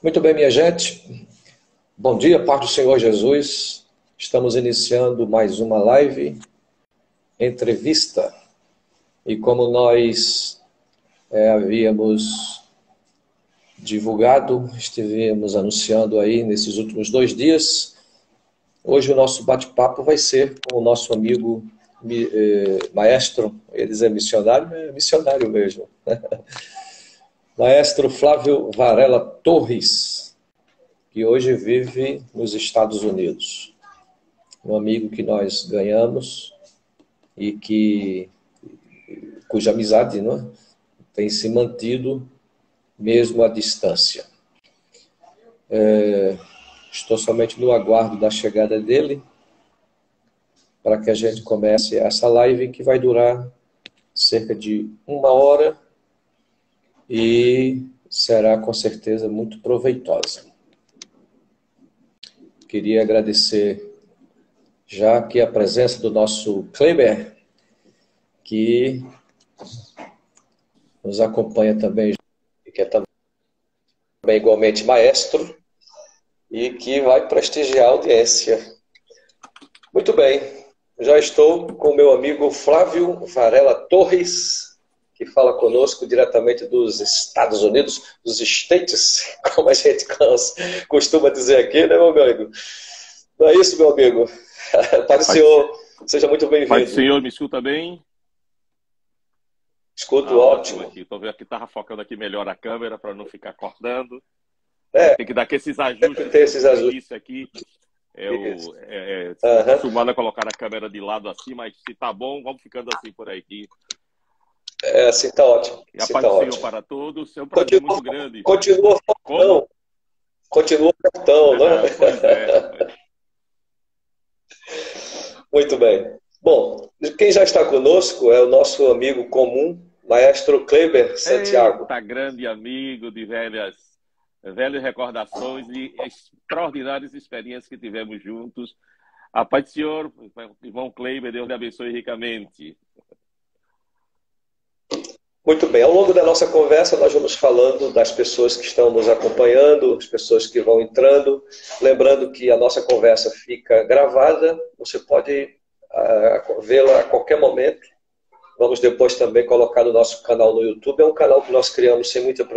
Muito bem, minha gente. Bom dia, paz do Senhor Jesus. Estamos iniciando mais uma live, entrevista. E como nós havíamos divulgado, estivemos anunciando aí nesses últimos 2 dias, hoje o nosso bate-papo vai ser com o nosso amigo maestro, eles é missionário mesmo, maestro Flávio Varela Torres, que hoje vive nos Estados Unidos. Um amigo que nós ganhamos e cuja amizade, não é, tem se mantido mesmo à distância. Estou somente no aguardo da chegada dele para que a gente comece essa live que vai durar cerca de 1 hora e será com certeza muito proveitosa. Queria agradecer já aqui a presença do nosso Kleber, que nos acompanha também, que é também igualmente maestro e que vai prestigiar a audiência. Muito bem, já estou com o meu amigo Flávio Varela Torres, que fala conosco diretamente dos Estados Unidos, dos States, como a gente costuma dizer aqui, né, meu amigo? Não é isso, meu amigo? Pai do Senhor, seja muito bem-vindo. Pai do Senhor, me escuta bem? Escuto, ótimo. Estou vendo que estava focando aqui melhor a câmera para não ficar cortando. Tem que dar aqui esses ajustes. Tem esses ajustes. Isso aqui. Acostumado a colocar a câmera de lado assim, mas se tá bom, vamos ficando assim por aqui. Assim tá ótimo. E a paz do Senhor para todos. É um prazer muito grande. Continua fortão. Continua fortão, né? Pois é. Muito bem. Bom, quem já está conosco é o nosso amigo comum, maestro Kleber Santiago. Eita, grande amigo de velhas recordações e extraordinárias experiências que tivemos juntos. A paz do Senhor, irmão Kleber, Deus lhe abençoe ricamente. Muito bem, ao longo da nossa conversa nós vamos falando das pessoas que estão nos acompanhando, as pessoas que vão entrando. Lembrando que a nossa conversa fica gravada, você pode vê-la a qualquer momento. Vamos depois também colocar no nosso canal no YouTube. É um canal que nós criamos sem muitas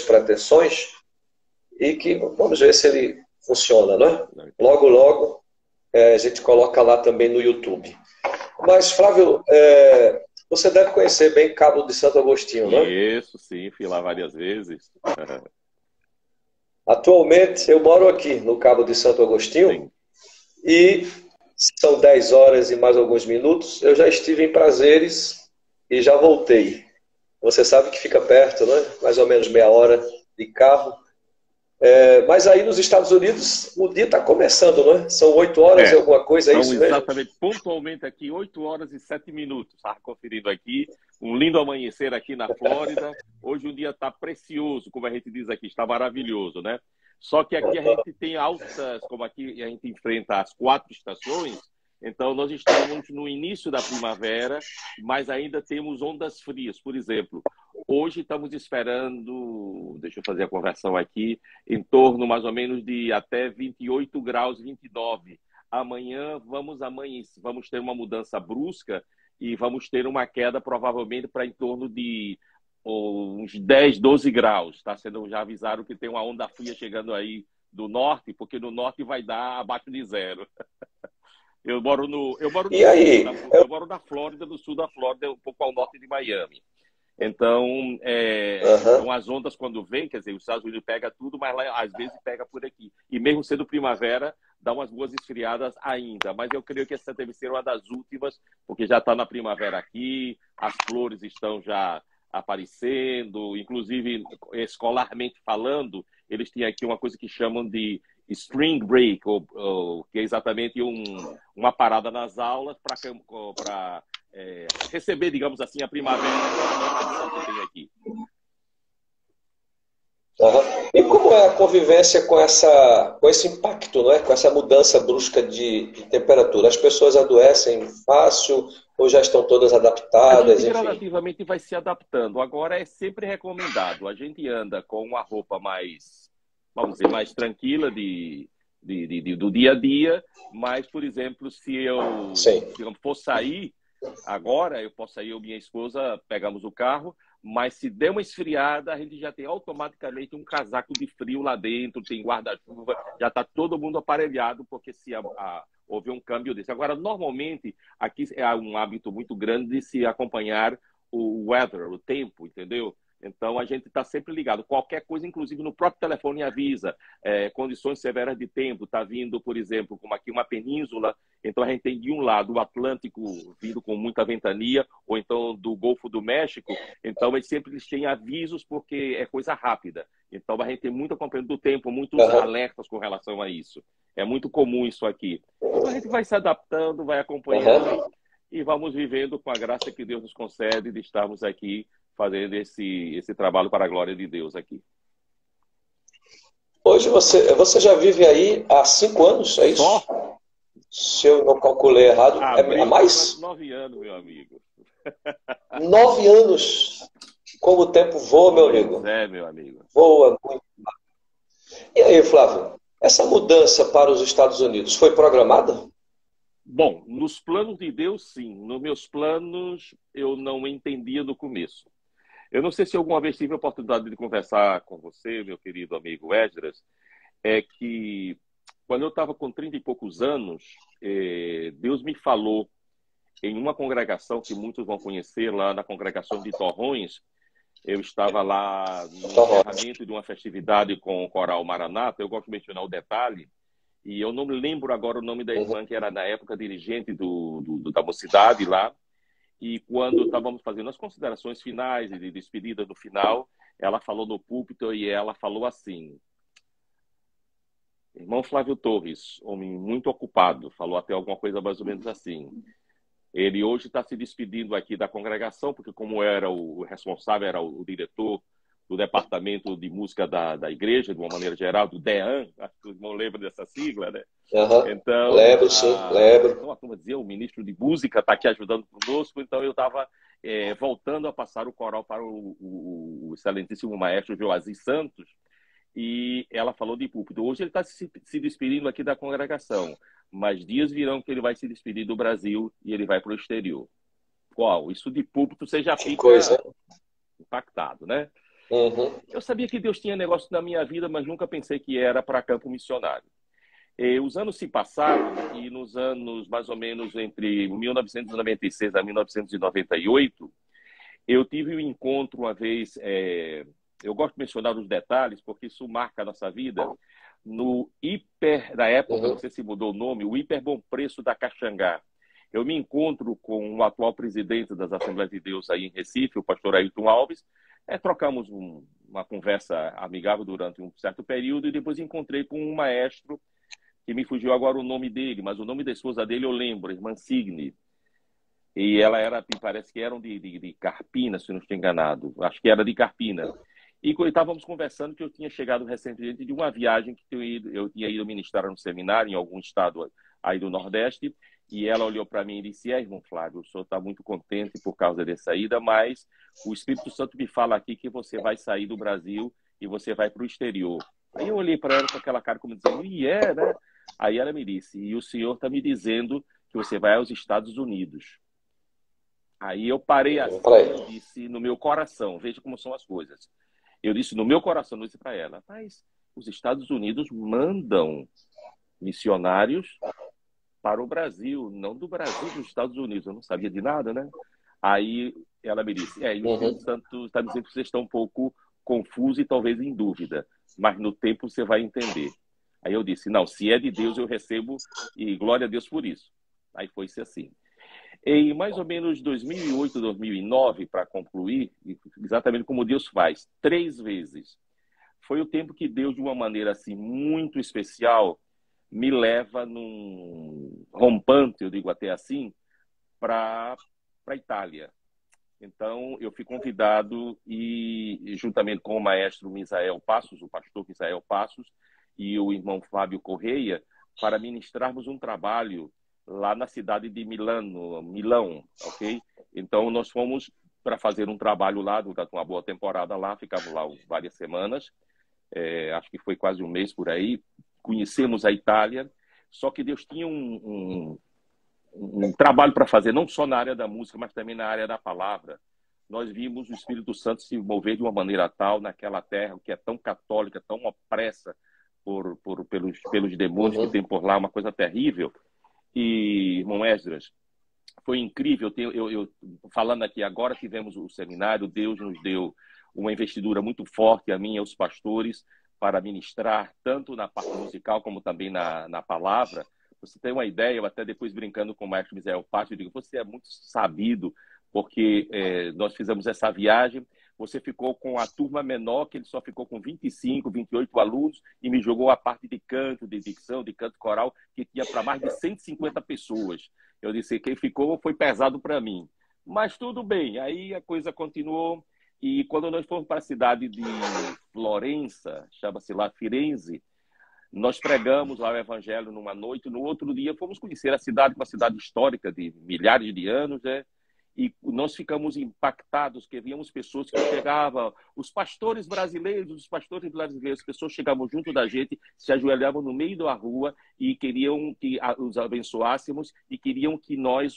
pretensões, e que vamos ver se ele funciona, né? Logo, logo a gente coloca lá também no YouTube. Mas, Flávio, você deve conhecer bem Cabo de Santo Agostinho, né? Isso, sim, fui lá várias vezes. Atualmente eu moro aqui no Cabo de Santo Agostinho, sim. E são 10 horas e mais alguns minutos. Eu já estive em Prazeres e já voltei. Você sabe que fica perto, né? Mais ou menos meia hora de carro. Mas aí nos Estados Unidos o dia está começando, né? São 8 horas e alguma coisa, é isso mesmo? Exatamente, pontualmente aqui, 8 horas e 7 minutos. Estava conferindo aqui, um lindo amanhecer aqui na Flórida. Hoje o dia está precioso, como a gente diz aqui, está maravilhoso, né? Só que aqui a gente tem altas, como aqui a gente enfrenta as 4 estações, então nós estamos no início da primavera, mas ainda temos ondas frias. Por exemplo, hoje estamos esperando, deixa eu fazer a conversão aqui, em torno mais ou menos de até 28 graus, 29. Amanhã vamos ter uma mudança brusca e vamos ter uma queda provavelmente para em torno de uns 10, 12 graus. Já avisaram que tem uma onda fria chegando aí do norte, porque no norte vai dar abaixo de zero. Eu moro na Flórida, do sul da Flórida, um pouco ao norte de Miami. Então, então as ondas quando vêm, quer dizer, os Estados Unidos pega tudo, mas lá às vezes pega por aqui. E mesmo sendo primavera, dá umas boas esfriadas ainda. Mas eu creio que essa deve ser uma das últimas, porque já está na primavera aqui, as flores estão já aparecendo, inclusive escolarmente falando, eles têm aqui uma coisa que chamam de Spring Break, que é exatamente uma parada nas aulas para receber, digamos assim, a primavera que tem aqui. Aham. E como é a convivência com esse impacto, não é? Com essa mudança brusca de temperatura? As pessoas adoecem fácil ou já estão todas A gente adaptadas, enfim? gradativamente vai se adaptando. Agora é sempre recomendado. A gente anda com uma roupa mais, vamos dizer, mais tranquila do dia a dia, mas, por exemplo, se eu, Sim. digamos, for sair agora, eu posso sair, eu e minha esposa, pegamos o carro, mas se der uma esfriada, a gente já tem automaticamente um casaco de frio lá dentro, tem guarda-chuva, já está todo mundo aparelhado, porque se houver um câmbio desse. Agora, normalmente, aqui é um hábito muito grande de se acompanhar o weather, o tempo, entendeu? Então, a gente está sempre ligado. Qualquer coisa, inclusive no próprio telefone, avisa. Condições severas de tempo. Está vindo, por exemplo, como aqui uma península. Então, a gente tem de um lado o Atlântico vindo com muita ventania, ou então do Golfo do México. Então, eles têm avisos porque é coisa rápida. Então, a gente tem muito acompanhamento do tempo, muitos Aham. alertas com relação a isso. É muito comum isso aqui. Então, a gente vai se adaptando, vai acompanhando Aham. e vamos vivendo com a graça que Deus nos concede de estarmos aqui fazendo esse trabalho para a glória de Deus aqui. Hoje você já vive aí há 5 anos, é isso? Só Se eu não calculei errado, é a abril mais? faz 9 anos, meu amigo. 9 anos. Como o tempo voa, meu Pois amigo. é, meu amigo. Voa muito. E aí, Flávio, essa mudança para os Estados Unidos foi programada? Bom, nos planos de Deus, sim. Nos meus planos, eu não entendia no começo. Eu não sei se alguma vez tive a oportunidade de conversar com você, meu querido amigo Esdras, é que quando eu estava com 30 e poucos anos, Deus me falou em uma congregação que muitos vão conhecer, lá na congregação de Torrões. Eu estava lá no Tá bom. encerramento de uma festividade com o Coral Maranata. Eu gosto de mencionar o detalhe, e eu não me lembro agora o nome da Uhum. irmã, que era na época dirigente da mocidade lá. E quando estávamos fazendo as considerações finais e de despedida no final, ela falou no púlpito e ela falou assim: irmão Flávio Torres, homem muito ocupado, falou até alguma coisa mais ou menos assim. Ele hoje está se despedindo aqui da congregação, porque como era o responsável, era o diretor do departamento de música da igreja, de uma maneira geral, do DEAN, acho que os irmãos lembram dessa sigla, né? Aham. Então, Lembro, sim, lembro. então a turma dizia, o ministro de música está aqui ajudando conosco, então eu estava voltando a passar o coral para o excelentíssimo maestro Joazi Santos, e ela falou de púlpito. Hoje ele está se despedindo aqui da congregação, mas dias virão que ele vai se despedir do Brasil e ele vai para o exterior. Qual? Isso de púlpito você já Que coisa. fica impactado, né? Uhum. Eu sabia que Deus tinha negócio na minha vida, mas nunca pensei que era para campo missionário. Os anos se passaram e nos anos mais ou menos entre 1996 a 1998, eu tive um encontro uma vez, eu gosto de mencionar os detalhes porque isso marca a nossa vida, no Hiper, da época, não Uhum. sei se mudou o nome, o Hiper Bom Preço da Caxangá. Eu me encontro com o atual presidente das Assembleias de Deus aí em Recife, o pastor Ailton Alves. Trocamos uma conversa amigável durante um certo período e depois encontrei com um maestro que me fugiu agora o nome dele, mas o nome da esposa dele eu lembro, irmã Signe. E ela era, me parece que eram de Carpina, se não estou enganado. Acho que era de Carpina. E quando estávamos conversando, que eu tinha chegado recentemente de uma viagem que eu tinha ido ministrar no seminário em algum estado aí do Nordeste, e ela olhou para mim e disse: irmão Flávio, o senhor está muito contente por causa dessa ida, mas o Espírito Santo me fala aqui que você vai sair do Brasil e você vai para o exterior. Aí eu olhei para ela com aquela cara como dizendo: né? Aí ela me disse: e o senhor está me dizendo que você vai aos Estados Unidos. Aí eu parei assim Peraí. e eu disse no meu coração, veja como são as coisas. Eu disse no meu coração, não disse para ela, mas os Estados Unidos mandam missionários para o Brasil, não do Brasil para os Estados Unidos. Eu não sabia de nada, né? Aí ela me disse, e o Espírito Uhum. Santo está dizendo que você está um pouco confuso e talvez em dúvida, mas no tempo você vai entender. Aí eu disse, não, se é de Deus eu recebo e glória a Deus por isso. Aí foi-se assim. Em mais ou menos 2008, 2009, para concluir, exatamente como Deus faz, 3 vezes. Foi o tempo que Deus, de uma maneira assim muito especial, me leva num rompante, eu digo até assim, para a Itália. Então, eu fui convidado e juntamente com o maestro Misael Passos, o pastor Misael Passos, e o irmão Fábio Correia, para ministrarmos um trabalho lá na cidade de Milão, ok? Então, nós fomos para fazer um trabalho lá, durante uma boa temporada lá, ficamos lá várias semanas, acho que foi quase um mês por aí, conhecemos a Itália, só que Deus tinha um trabalho para fazer, não só na área da música, mas também na área da palavra. Nós vimos o Espírito Santo se mover de uma maneira tal naquela terra que é tão católica, tão opressa pelos demônios que tem por lá, uma coisa terrível. E, irmão Esdras, foi incrível. Falando aqui agora, tivemos o seminário, Deus nos deu uma investidura muito forte, a mim e aos pastores, para ministrar, tanto na parte musical como também na palavra. Você tem uma ideia, eu até depois brincando com o maestro Misael Passos, eu digo, você é muito sabido, porque nós fizemos essa viagem, você ficou com a turma menor, que ele só ficou com 25, 28 alunos, e me jogou a parte de canto, de dicção, de canto coral, que tinha para mais de 150 pessoas. Eu disse, quem ficou foi pesado para mim. Mas tudo bem, aí a coisa continuou, e quando nós fomos para a cidade de Florença, chama-se lá Firenze, nós pregamos lá o evangelho numa noite, no outro dia fomos conhecer a cidade, uma cidade histórica de milhares de anos, né? E nós ficamos impactados, que víamos pessoas que chegavam, os pastores brasileiros, as pessoas chegavam junto da gente, se ajoelhavam no meio da rua e queriam que os abençoássemos e queriam que nós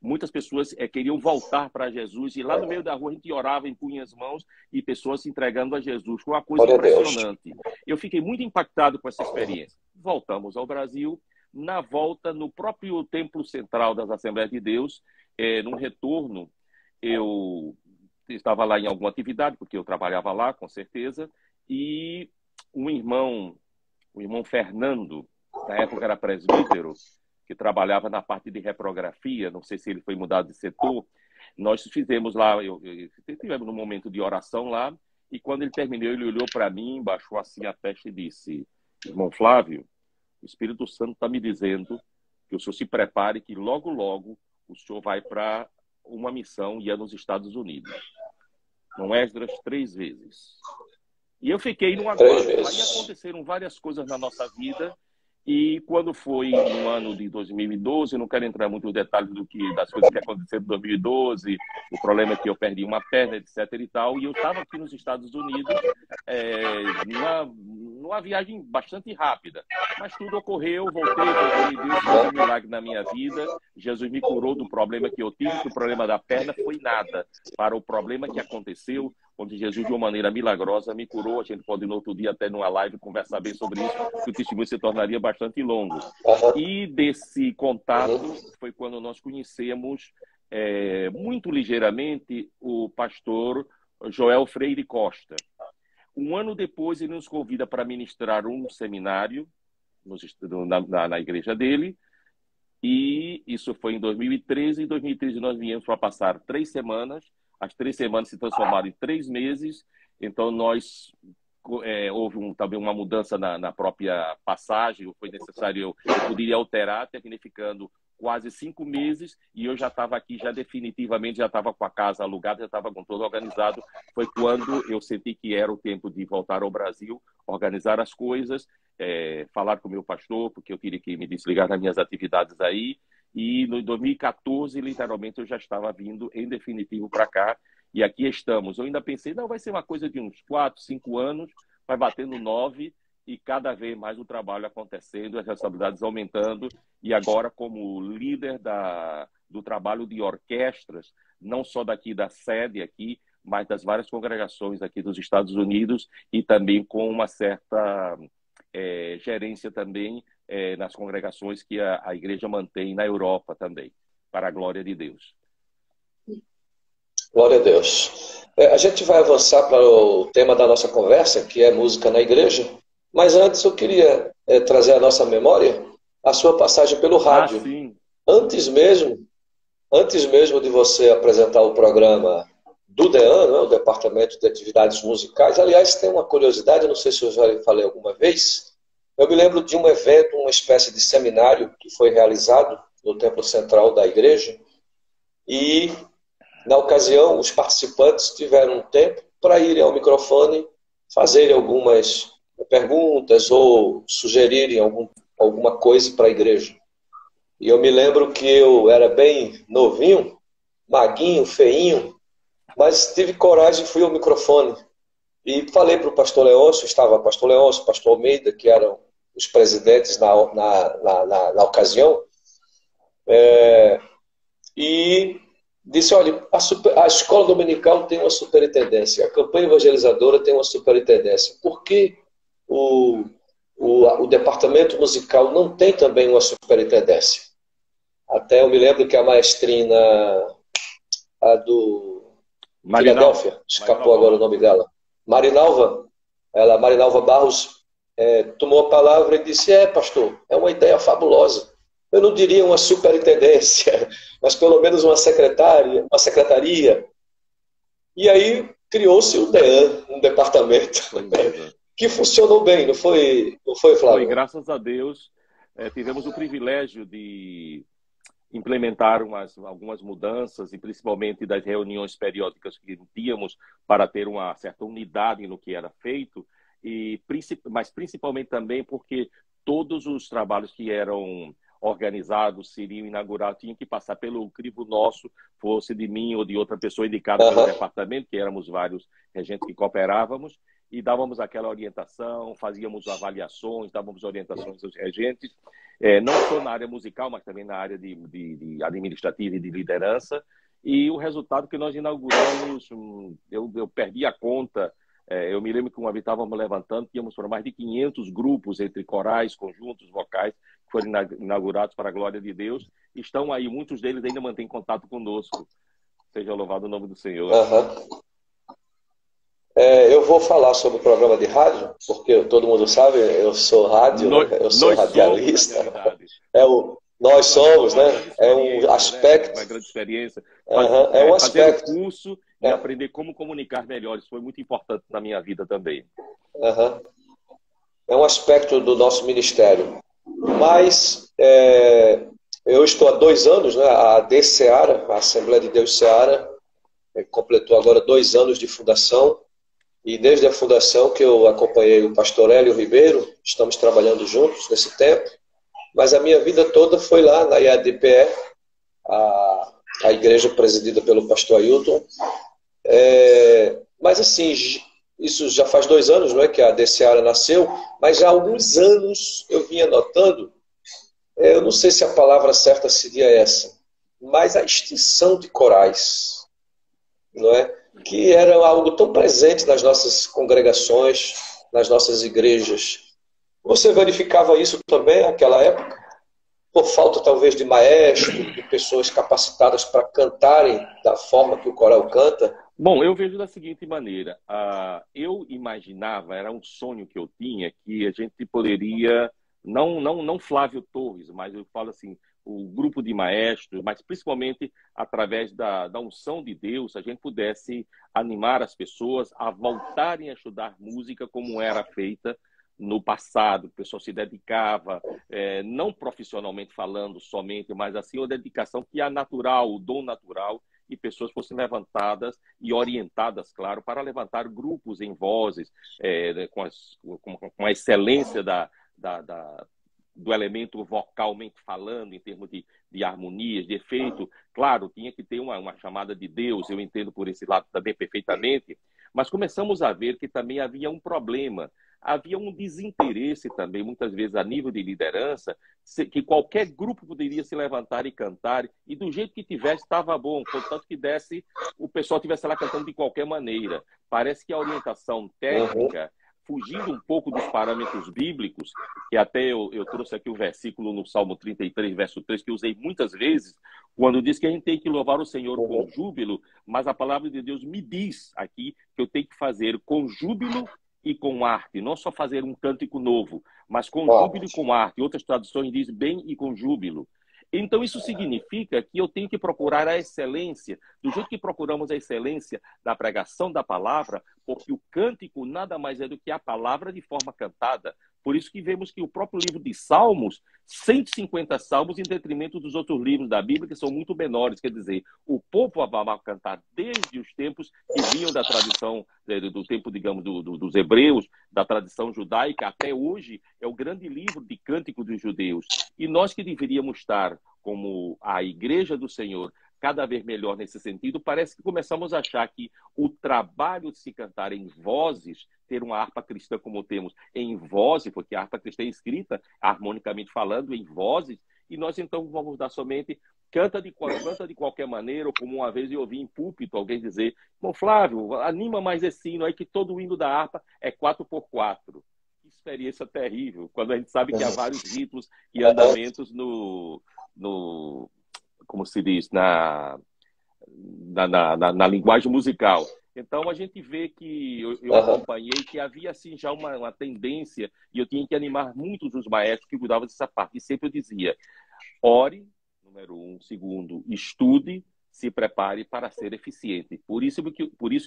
muitas pessoas queriam voltar para Jesus, e lá no meio da rua a gente orava, impunha as mãos e pessoas se entregando a Jesus. Foi uma coisa impressionante. Eu fiquei muito impactado com essa experiência. Voltamos ao Brasil. Na volta, no próprio Templo Central das Assembleias de Deus, num retorno, eu estava lá em alguma atividade, porque eu trabalhava lá, com certeza, e o irmão Fernando, na época era presbítero, que trabalhava na parte de reprografia, não sei se ele foi mudado de setor, nós fizemos lá, tivemos um momento de oração lá, e quando ele terminou, ele olhou para mim, baixou assim a testa e disse, irmão Flávio, o Espírito Santo está me dizendo que o senhor se prepare, que logo, logo o senhor vai para uma missão e é nos Estados Unidos. Não Esdras 3 vezes. E eu fiquei no aguardo. Aí aconteceram várias coisas na nossa vida. E quando foi no ano de 2012, eu não quero entrar muito nos detalhes das coisas que aconteceram em 2012, o problema é que eu perdi uma perna, etc. e tal, e eu estava aqui nos Estados Unidos numa viagem bastante rápida. Mas tudo ocorreu, voltei, Deus fez um milagre na minha vida, Jesus me curou do problema que eu tive, que o problema da perna foi nada para o problema que aconteceu, onde Jesus, de uma maneira milagrosa, me curou. A gente pode, no outro dia, até numa live, conversar bem sobre isso, que o testemunho se tornaria bastante longo. E desse contato foi quando nós conhecemos, muito ligeiramente, o pastor Joel Freire Costa. Um ano depois, ele nos convida para ministrar um seminário na igreja dele, e isso foi em 2013. Em 2013, nós viemos para passar 3 semanas, as 3 semanas se transformaram em 3 meses, então houve também uma mudança na própria passagem, foi necessário, eu poderia alterar, terminei ficando quase 5 meses, e eu já estava aqui, já definitivamente, já estava com a casa alugada, já estava com tudo organizado. Foi quando eu senti que era o tempo de voltar ao Brasil, organizar as coisas, falar com o meu pastor, porque eu queria que me desligar das minhas atividades aí, e no 2014, literalmente, eu já estava vindo em definitivo para cá, e aqui estamos. Eu ainda pensei, não, vai ser uma coisa de uns 4, 5 anos, vai batendo 9, e cada vez mais o trabalho acontecendo, as responsabilidades aumentando, e agora como líder do trabalho de orquestras, não só daqui da sede aqui, mas das várias congregações aqui dos Estados Unidos, e também com uma certa gerência também nas congregações que a igreja mantém na Europa também, para a glória de Deus. Glória a Deus. A gente vai avançar para o tema da nossa conversa, que é música na igreja, mas antes eu queria trazer à nossa memória a sua passagem pelo rádio. Sim. Antes mesmo de você apresentar o programa do DEAN, o Departamento de Atividades Musicais, aliás, tem uma curiosidade, não sei se eu já falei alguma vez, eu me lembro de um evento, uma espécie de seminário que foi realizado no Templo Central da igreja, e Na ocasião, os participantes tiveram um tempo para irem ao microfone, fazerem algumas perguntas ou sugerirem alguma coisa para a igreja. E eu me lembro que eu era bem novinho, maguinho, feinho, mas tive coragem e fui ao microfone. E falei para o pastor Leôncio, estava o pastor Leôncio, o pastor Almeida, que eram os presidentes na ocasião, e disse, olha, a escola dominical tem uma superintendência, a campanha evangelizadora tem uma superintendência. Por que o departamento musical não tem também uma superintendência? Até eu me lembro que a maestrina, a do Filadélfia, escapou agora o nome dela, Marinalva Barros, tomou a palavra e disse, pastor, é uma ideia fabulosa. Eu não diria uma superintendência, mas pelo menos uma secretaria. E aí criou-se o DEAN, um departamento, que funcionou bem, não foi, Flávio? Foi, graças a Deus. Tivemos o privilégio de implementar algumas mudanças, e principalmente das reuniões periódicas que tínhamos para ter uma certa unidade no que era feito, mas principalmente também porque todos os trabalhos que eram organizados, seriam inaugurados, tinham que passar pelo crivo nosso, fosse de mim ou de outra pessoa indicada pelo departamento, que éramos vários regentes que cooperávamos, e dávamos aquela orientação, fazíamos avaliações, dávamos orientações aos regentes, não só na área musical, mas também na área de administrativa e de liderança. E o resultado que nós inauguramos, eu perdi a conta. Eu me lembro que uma vez estávamos levantando, tínhamos por mais de 500 grupos entre corais, conjuntos, vocais, que foram inaugurados para a glória de Deus. Estão aí, muitos deles ainda mantêm contato conosco. Seja louvado o nome do Senhor. Eu vou falar sobre o programa de rádio, porque todo mundo sabe, eu sou rádio, eu sou radialista. Nós somos, né? É um aspecto. Uma grande experiência. É um aspecto. Fazer o curso e aprender como comunicar melhor. Isso foi muito importante na minha vida também. É um aspecto do nosso ministério. Mas eu estou há 2 anos, né? A AD Seara, a Assembleia de Deus Seara, completou agora 2 anos de fundação. E desde a fundação que eu acompanhei o pastor Hélio Ribeiro, estamos trabalhando juntos nesse tempo. Mas a minha vida toda foi lá na IADPE, a igreja presidida pelo pastor Ailton. Mas assim, isso já faz 2 anos, não é, que a AD Seara nasceu, mas já há alguns anos eu vinha notando, eu não sei se a palavra certa seria essa, mas a extinção de corais, não é? Que era algo tão presente nas nossas congregações, nas nossas igrejas. Você verificava isso também naquela época? Por falta, talvez, de maestro, de pessoas capacitadas para cantarem da forma que o coral canta? Bom, eu vejo da seguinte maneira. Eu imaginava, era um sonho que eu tinha, que a gente poderia, não Flávio Torres, mas eu falo assim, o grupo de maestros, mas principalmente através da unção de Deus, a gente pudesse animar as pessoas a voltarem a estudar música como era feita no passado. O pessoal se dedicava, não profissionalmente falando somente, mas assim, a dedicação que é natural, o dom natural, e pessoas fossem levantadas e orientadas, claro, para levantar grupos em vozes, com a excelência do elemento vocalmente falando, em termos de harmonias, de efeito. Claro, tinha que ter uma chamada de Deus, eu entendo por esse lado também perfeitamente, mas começamos a ver que também havia um problema, havia um desinteresse também, muitas vezes a nível de liderança, que qualquer grupo poderia se levantar e cantar, e do jeito que tivesse, estava bom, contanto que o pessoal estivesse lá cantando de qualquer maneira. Parece que a orientação técnica, fugindo um pouco dos parâmetros bíblicos, que até eu trouxe aqui o versículo no Salmo 33, verso 3, que eu usei muitas vezes, quando diz que a gente tem que louvar o Senhor com júbilo, mas a palavra de Deus me diz aqui que eu tenho que fazer com júbilo e com arte, não só fazer um cântico novo, mas com júbilo e com arte. Outras traduções dizem bem e com júbilo. Então, isso significa que eu tenho que procurar a excelência, do jeito que procuramos a excelência da pregação da palavra, porque o cântico nada mais é do que a palavra de forma cantada. Por isso que vemos que o próprio livro de Salmos, 150 salmos em detrimento dos outros livros da Bíblia, que são muito menores. Quer dizer, o povo amava cantar desde os tempos que vinham da tradição, do tempo, digamos, dos hebreus, da tradição judaica, até hoje, é o grande livro de cântico dos judeus. E nós que deveríamos estar como a Igreja do Senhor, cada vez melhor nesse sentido, parece que começamos a achar que o trabalho de se cantar em vozes, ter uma harpa cristã como temos em vozes, porque a harpa cristã é escrita, harmonicamente falando, em vozes, e nós então vamos dar somente canta de qualquer maneira, ou como uma vez eu ouvi em púlpito alguém dizer, bom, Flávio, anima mais esse hino aí que todo o hino da harpa é 4x4. Que experiência terrível, quando a gente sabe que há vários ritmos e andamentos como se diz, na linguagem musical. Então, a gente vê que eu acompanhei que havia assim já uma tendência, e eu tinha que animar muitos dos maestros que cuidavam dessa parte. E sempre eu dizia, ore, número 1, segundo, estude, se prepare para ser eficiente. Por isso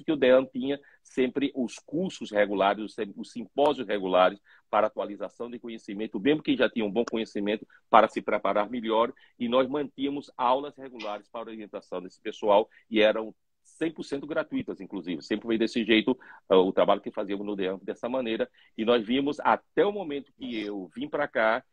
que o DEAN tinha sempre os cursos regulares, os simpósios regulares para atualização de conhecimento, mesmo quem já tinha um bom conhecimento, para se preparar melhor, e nós mantínhamos aulas regulares para orientação desse pessoal, e eram 100% gratuitas, inclusive. Sempre foi desse jeito o trabalho que fazíamos no DEAN, dessa maneira, e nós vimos, até o momento que eu vim para cá,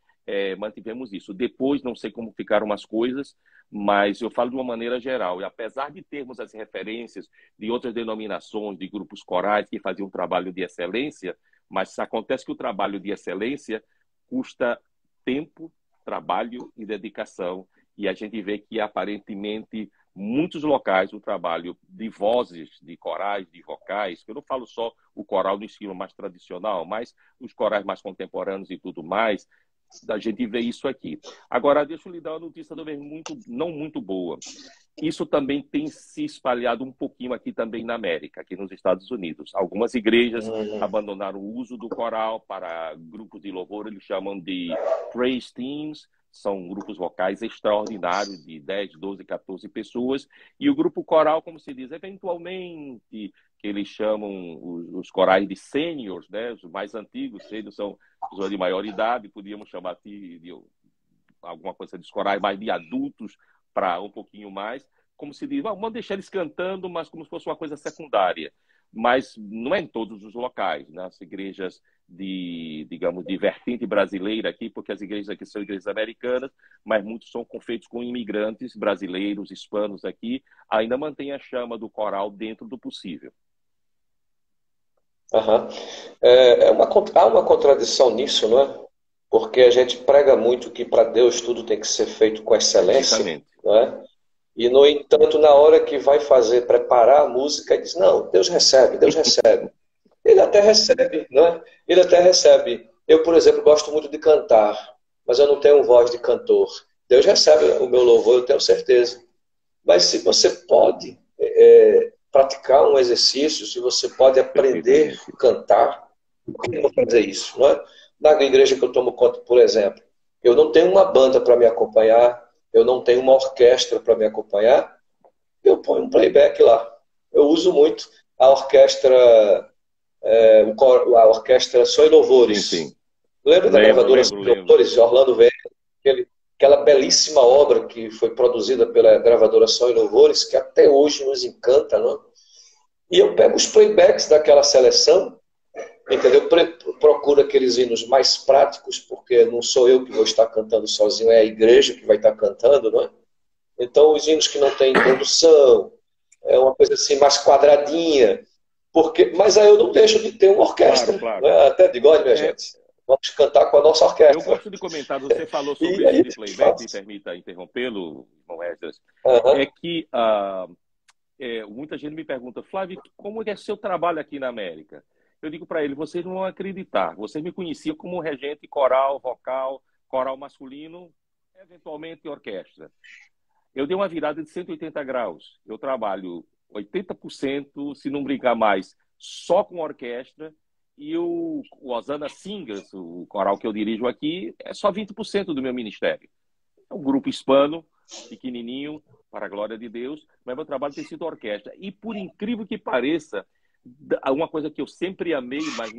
mantivemos isso. Depois, não sei como ficaram as coisas, mas eu falo de uma maneira geral. E apesar de termos as referências de outras denominações, de grupos corais que faziam um trabalho de excelência, mas acontece que o trabalho de excelência custa tempo, trabalho e dedicação. E a gente vê que, aparentemente, muitos locais o trabalho de vozes, de corais, de vocais, que eu não falo só o coral no estilo mais tradicional, mas os corais mais contemporâneos e tudo mais, a gente vê isso aqui. Agora, deixa eu lhe dar uma notícia também não muito boa. Isso também tem se espalhado um pouquinho aqui também na América, aqui nos Estados Unidos. Algumas igrejas abandonaram o uso do coral para grupos de louvor, eles chamam de praise teams, são grupos vocais extraordinários de 10, 12, 14 pessoas, e o grupo coral, como se diz, eventualmente, que eles chamam os corais de seniors, né? Os mais antigos, seniors são os de maior idade, podíamos chamar de alguma coisa dos corais mais de adultos para um pouquinho mais, como se diz, vamos deixar eles cantando, mas como se fosse uma coisa secundária. Mas não é em todos os locais, nas igrejas digamos, de vertente brasileira aqui, porque as igrejas aqui são igrejas americanas, mas muitos são feitos com imigrantes brasileiros, hispanos aqui, ainda mantém a chama do coral dentro do possível. Uhum. Há uma contradição nisso, não é? Porque a gente prega muito que para Deus tudo tem que ser feito com excelência, não é? E, no entanto, na hora que vai preparar a música, ele diz, não, Deus recebe, Deus recebe. Ele até recebe, não é? Ele até recebe. Eu, por exemplo, gosto muito de cantar, mas eu não tenho voz de cantor. Deus recebe o meu louvor, eu tenho certeza. Mas se você pode praticar um exercício, se você pode aprender a cantar, por que não fazer isso, não é? Na igreja que eu tomo conta, por exemplo, eu não tenho uma banda para me acompanhar, eu não tenho uma orquestra para me acompanhar, eu ponho um playback lá. Eu uso muito a orquestra Som e Louvores. Sim, sim. Lembra da gravadora Som e Louvores, de Orlando Verde? Aquela belíssima obra que foi produzida pela gravadora Som e Louvores, que até hoje nos encanta, não é? E eu pego os playbacks daquela seleção, entendeu? Procuro aqueles hinos mais práticos, porque não sou eu que vou estar cantando sozinho, é a igreja que vai estar cantando, não é? Então, os hinos que não têm introdução, é uma coisa assim mais quadradinha, mas aí eu não deixo de ter uma orquestra. Claro. Né? Até digo, olha, minha gente, vamos cantar com a nossa orquestra. Eu gosto de comentar, você falou sobre isso de playback, me permita interrompê-lo, irmão Esdras, é que muita gente me pergunta, Flávio, como é seu trabalho aqui na América? Eu digo para ele, vocês não vão acreditar, vocês me conheciam como regente coral, vocal, coral masculino, eventualmente orquestra. Eu dei uma virada de 180 graus. Eu trabalho 80%, se não brincar mais, só com orquestra, e o Osana Singers, o coral que eu dirijo aqui, é só 20% do meu ministério. É um grupo hispano, pequenininho, para a glória de Deus, mas meu trabalho tem sido orquestra. E por incrível que pareça, uma coisa que eu sempre amei, mas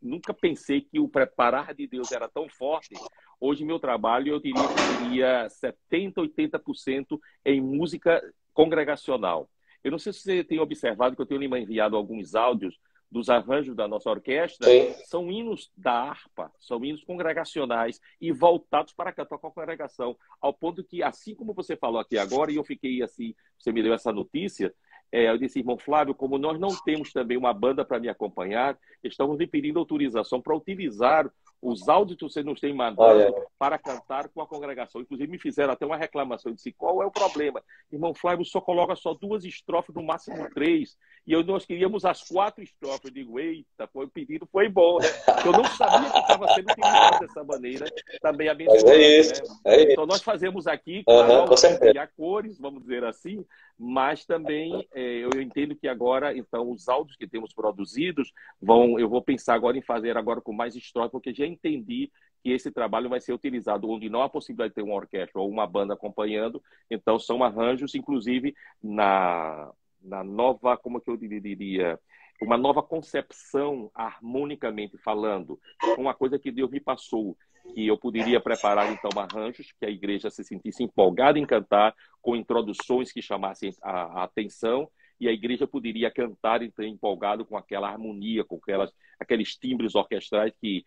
nunca pensei que o preparar de Deus era tão forte. Hoje, meu trabalho, eu diria que seria 70%, 80% em música congregacional. Eu não sei se você tem observado que eu tenho lhe enviado alguns áudios dos arranjos da nossa orquestra. Sim. São hinos da harpa, são hinos congregacionais e voltados para cantar com a congregação. Ao ponto que, assim como você falou aqui agora, e eu fiquei assim, você me deu essa notícia, eu disse, irmão Flávio, como nós não temos também uma banda para me acompanhar, estamos lhe pedindo autorização para utilizar os áudios que você nos tem mandado para cantar com a congregação. Inclusive, me fizeram até uma reclamação. Eu disse, qual é o problema? Irmão Flávio, só coloca só 2 estrofes, no máximo 3. E nós queríamos as 4 estrofes. Eu digo, eita, o pedido foi bom, né? Eu não sabia que estava sendo utilizado dessa maneira, também abençoado. Mas é isso, né? Então, nós fazemos aqui, claro, a cores, vamos dizer assim, mas também eu entendo que agora, então, os áudios que temos produzidos, eu vou pensar agora em fazer agora com mais estrofes, porque já entendi que esse trabalho vai ser utilizado onde não há possibilidade de ter uma orquestra ou uma banda acompanhando. Então, são arranjos, inclusive, na nova, como que eu diria, uma nova concepção, harmonicamente falando. Uma coisa que Deus me passou, que eu poderia preparar, então, arranjos que a igreja se sentisse empolgada em cantar, com introduções que chamassem a atenção, e a igreja poderia cantar então, empolgado com aquela harmonia, com aqueles timbres orquestrais que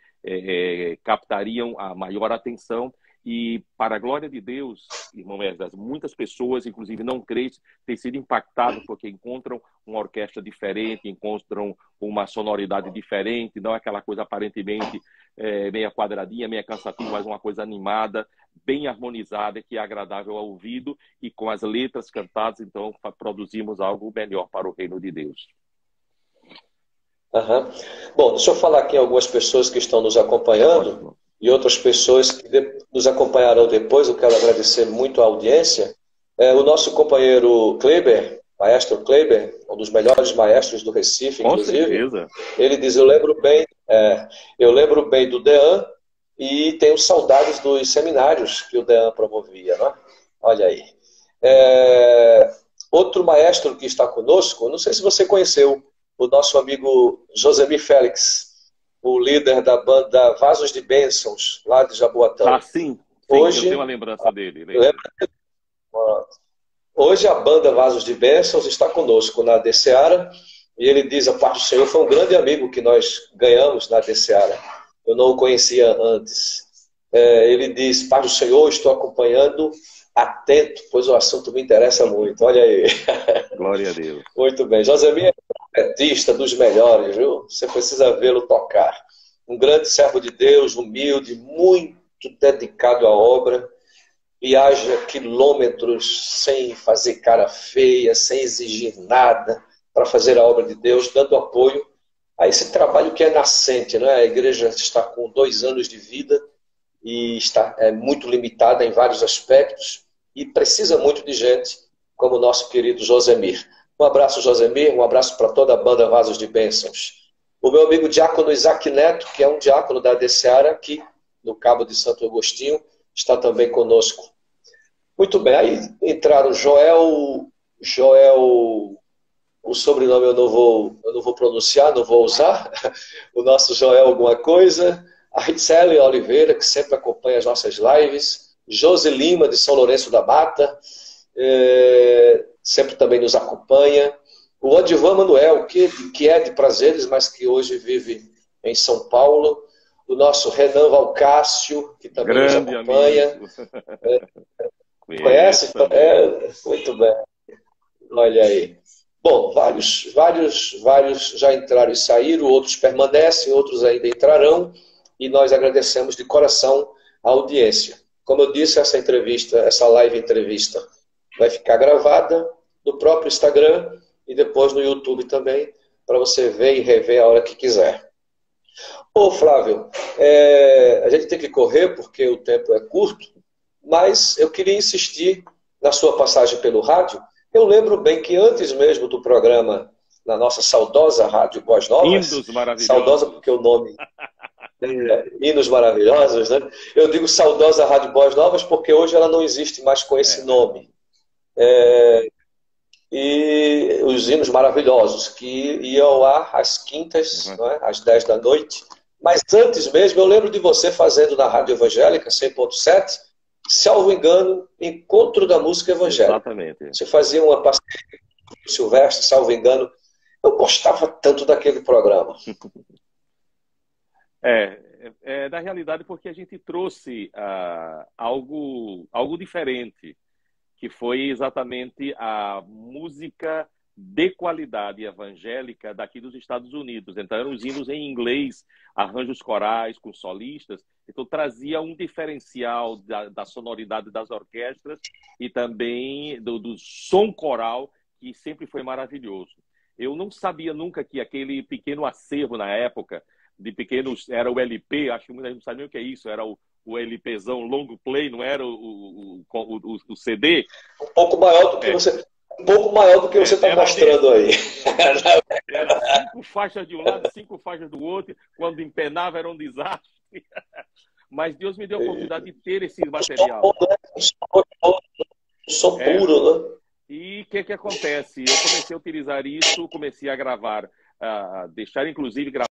captariam a maior atenção. E, para a glória de Deus, irmão Esdras, muitas pessoas, inclusive não crentes, têm sido impactadas porque encontram uma orquestra diferente, encontram uma sonoridade diferente, não é aquela coisa aparentemente meia quadradinha, meia cansativa, mas uma coisa animada, bem harmonizada, que é agradável ao ouvido, e com as letras cantadas, então, produzimos algo melhor para o reino de Deus. Uhum. Bom, deixa eu falar aqui algumas pessoas que estão nos acompanhando e outras pessoas que nos acompanharão depois. Eu quero agradecer muito a audiência. O nosso companheiro Kleber, maestro Kleber, um dos melhores maestros do Recife, inclusive. Com certeza. Ele diz, eu lembro bem do Dean e tenho saudades dos seminários que o Dean promovia, né? Olha aí. Outro maestro que está conosco, não sei se você conheceu, o nosso amigo Josemir Félix, o líder da banda Vasos de Bênçãos, lá de Jaboatão. Ah, sim. Hoje, eu tenho uma lembrança dele. Hoje a banda Vasos de Bênçãos está conosco na DCeara, e ele diz, a parte do Senhor, foi um grande amigo que nós ganhamos na DCeara. Eu não o conhecia antes. Ele diz, Pai do Senhor, estou acompanhando atento, pois o assunto me interessa muito. Olha aí. Glória a Deus. Muito bem. Josemir é trompetista dos melhores, viu? Você precisa vê-lo tocar. Um grande servo de Deus, humilde, muito dedicado à obra, viaja quilômetros sem fazer cara feia, sem exigir nada para fazer a obra de Deus, dando apoio a esse trabalho que é nascente, né? A igreja está com 2 anos de vida e está muito limitada em vários aspectos e precisa muito de gente como o nosso querido Josemir. Um abraço, Josemir, um abraço para toda a banda Vasos de Bênçãos. O meu amigo diácono Isaac Neto, que é um diácono da DCeara, aqui no Cabo de Santo Agostinho, está também conosco. Muito bem, aí entraram Joel, o sobrenome eu não vou pronunciar, não vou usar, o nosso Joel alguma coisa, a Ritzele Oliveira, que sempre acompanha as nossas lives, Josi Lima, de São Lourenço da Mata, sempre também nos acompanha, o Odivan Manuel, que é de Prazeres, mas que hoje vive em São Paulo, o nosso Renan Valcácio, que também nos acompanha. Conhece? Muito bem. Olha aí. Bom, vários já entraram e saíram, outros permanecem, outros ainda entrarão, e nós agradecemos de coração a audiência. Como eu disse, essa live entrevista vai ficar gravada no próprio Instagram e depois no YouTube também, para você ver e rever a hora que quiser. Ô Flávio, a gente tem que correr porque o tempo é curto, mas eu queria insistir na sua passagem pelo rádio. Eu lembro bem que antes mesmo do programa, na nossa saudosa Rádio Boas Novas, Hinos maravilhosos. Saudosa porque o nome Hinos Maravilhosos, né? Eu digo saudosa Rádio Boas Novas porque hoje ela não existe mais com esse nome. e os hinos maravilhosos, que iam ao ar às quintas, Uhum. não é? Às 10 da noite. Mas antes mesmo, eu lembro de você fazendo na Rádio Evangélica, 100.7, salvo engano, Encontro da Música Evangélica. Exatamente. Você fazia uma parceria com o Silvestre, salvo engano. Eu gostava tanto daquele programa. Na realidade, porque a gente trouxe algo diferente, que foi exatamente a música de qualidade evangélica daqui dos Estados Unidos. Então, eram os hinos em inglês, arranjos corais com solistas. Então, trazia um diferencial da sonoridade das orquestras e também do som coral, que sempre foi maravilhoso. Eu não sabia nunca que aquele pequeno acervo na época, de pequenos, era o LP, acho que muita gente não sabia o que é isso, era o LPzão long play, não era o CD. Um pouco maior do que você, um pouco maior do que você está mostrando aí. Era 5 faixas de um lado, 5 faixas do outro. Quando empenava era um desastre. Mas Deus me deu a oportunidade de ter esse material. Um som puro, né? E o que acontece? Eu comecei a utilizar isso, comecei a gravar, deixar inclusive gravar